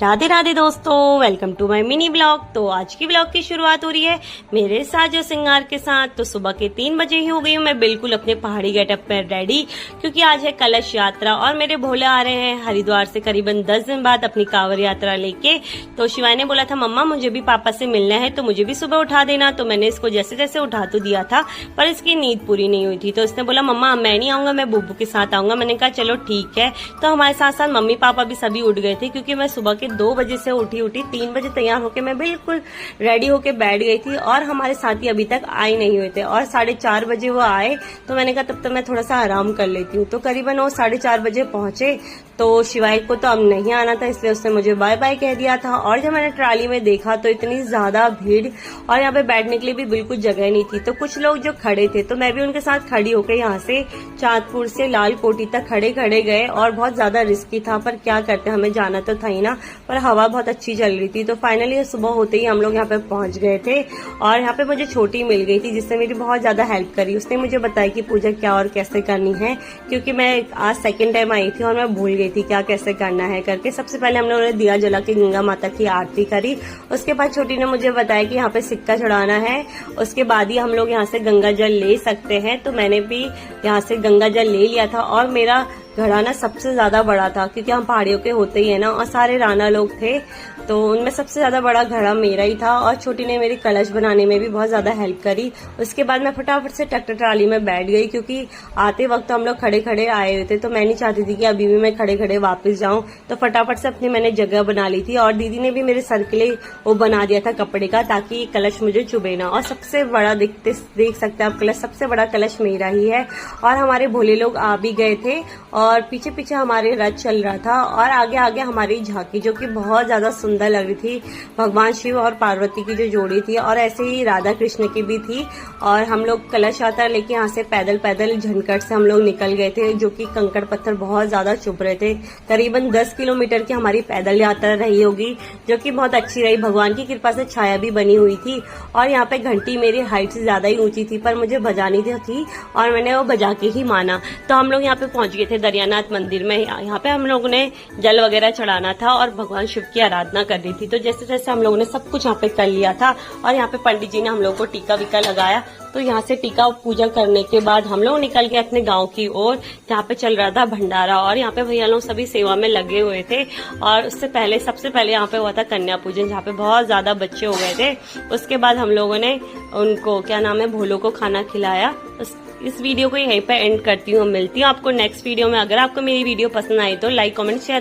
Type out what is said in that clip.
राधे राधे दोस्तों, welcome to my mini blog. तो आज की ब्लॉग की शुरुआत हो रही है मेरे साजो श्रृंगार के साथ। तो सुबह के 3 बजे ही हो गई हूँ मैं बिल्कुल अपने पहाड़ी गेटअप पर रेडी, क्योंकि आज है कलश यात्रा और मेरे भोले आ रहे हैं हरिद्वार से करीबन 10 दिन बाद अपनी कांवड़ यात्रा लेके। तो शिवाय ने बोला था मम्मा मुझे भी पापा से मिलना है, तो मुझे भी सुबह उठा देना। तो मैंने इसको जैसे जैसे उठा तो दिया था, पर इसकी नींद पूरी नहीं हुई थी। तो इसने बोला मम्मा मैं नहीं आऊंगा, मैं बुब्बू के साथ आऊंगा। मैंने कहा चलो ठीक है। तो हमारे साथ साथ मम्मी पापा भी सभी उठ गए थे, क्योंकि मैं सुबह के 2 बजे से उठी 3 बजे तैयार होके मैं बिल्कुल रेडी होके बैठ गई थी। और हमारे साथी अभी तक आए नहीं हुए थे और 4:30 बजे वो आए। तो मैंने कहा तब तक मैं थोड़ा सा आराम कर लेती हूँ। तो करीबन वो 4:30 बजे पहुंचे। तो शिवाय को तो अब नहीं आना था, इसलिए उसने मुझे बाय बाय कह दिया था। और जब मैंने ट्राली में देखा तो इतनी ज्यादा भीड़ और यहाँ पे बैठने के लिए भी बिल्कुल जगह नहीं थी। तो कुछ लोग जो खड़े थे तो मैं भी उनके साथ खड़ी होकर यहाँ से चांदपुर से लाल कोटी तक खड़े गए। और बहुत ज्यादा रिस्की था, पर क्या करते, हमें जाना तो था ही ना। पर हवा बहुत अच्छी चल रही थी। तो फाइनली सुबह होते ही हम लोग यहाँ पे पहुंच गए थे। और यहाँ पे मुझे छोटी मिल गई थी, जिसने मेरी बहुत ज्यादा हेल्प करी। उसने मुझे बताया कि पूजा क्या और कैसे करनी है, क्योंकि मैं आज सेकेंड टाइम आई थी और मैं भूल गई थी क्या कैसे करना है करके। सबसे पहले हम लोगों ने दिया जला के गंगा माता की आरती करी। उसके बाद छोटी ने मुझे बताया कि यहाँ पे सिक्का चढ़ाना है, उसके बाद ही हम लोग यहाँ से गंगा जल ले सकते हैं। तो मैंने भी यहाँ से गंगा जल ले लिया था। और मेरा घड़ा ना सबसे ज्यादा बड़ा था, क्योंकि हम पहाड़ियों के होते ही है ना, और सारे राणा लोग थे, तो उनमें सबसे ज्यादा बड़ा घड़ा मेरा ही था। और छोटी ने मेरी कलश बनाने में भी बहुत ज्यादा हेल्प करी। उसके बाद मैं फटाफट से ट्रैक्टर ट्राली में बैठ गई, क्योंकि आते वक्त हम लोग खड़े आए हुए थे। तो मैं नहीं चाहती थी कि अभी भी मैं खड़े वापस जाऊं। तो फटाफट से अपनी मैंने जगह बना ली थी। और दीदी ने भी मेरे सर के लिए वो बना दिया था कपड़े का, ताकि कलश मुझे चुभे ना। और सबसे बड़ा देख सकते हैं आप कलश, सबसे बड़ा कलश मेरा ही है। और हमारे भोले लोग आ भी गए थे और पीछे पीछे हमारे रथ चल रहा था। और आगे आगे हमारी झांकी, जो कि बहुत ज्यादा सुंदर लग रही थी। भगवान शिव और पार्वती की जो जोड़ी थी, और ऐसे ही राधा कृष्ण की भी थी। और हम लोग कलश यात्रा लेके यहाँ से पैदल झनकट से हम लोग निकल गए थे, जो कि कंकड़ पत्थर बहुत ज्यादा चुभ रहे थे। करीबन 10 किलोमीटर की हमारी पैदल यात्रा रही होगी, जो कि बहुत अच्छी रही। भगवान की कृपा से छाया भी बनी हुई थी। और यहाँ पे घंटी मेरी हाइट से ज्यादा ही ऊंची थी, पर मुझे बजानी थी और मैंने वो बजा के ही माना। तो हम लोग यहाँ पे पहुंच गए थे दरियानाथ मंदिर में। यहाँ पे हम लोगों ने जल वगैरह चढ़ाना था और भगवान शिव की आराधना करनी थी। तो जैसे जैसे हम लोगों ने सब कुछ यहाँ पे कर लिया था। और यहाँ पे पंडित जी ने हम लोग को टीका वीका लगाया। तो यहाँ से टीका पूजा करने के बाद हम लोग निकल गए अपने गांव की ओर, जहाँ पे चल रहा था भंडारा। और यहाँ पे भैया लोग सभी सेवा में लगे हुए थे। और उससे पहले सबसे पहले यहाँ पे हुआ था कन्या पूजन, जहाँ पे बहुत ज्यादा बच्चे हो गए थे। उसके बाद हम लोगों ने उनको क्या नाम है भोलों को खाना खिलाया। इस वीडियो को यहीं पे एंड करती हूँ। मिलती हूँ आपको नेक्स्ट वीडियो में। अगर आपको मेरी वीडियो पसंद आई तो लाइक कमेंट शेयर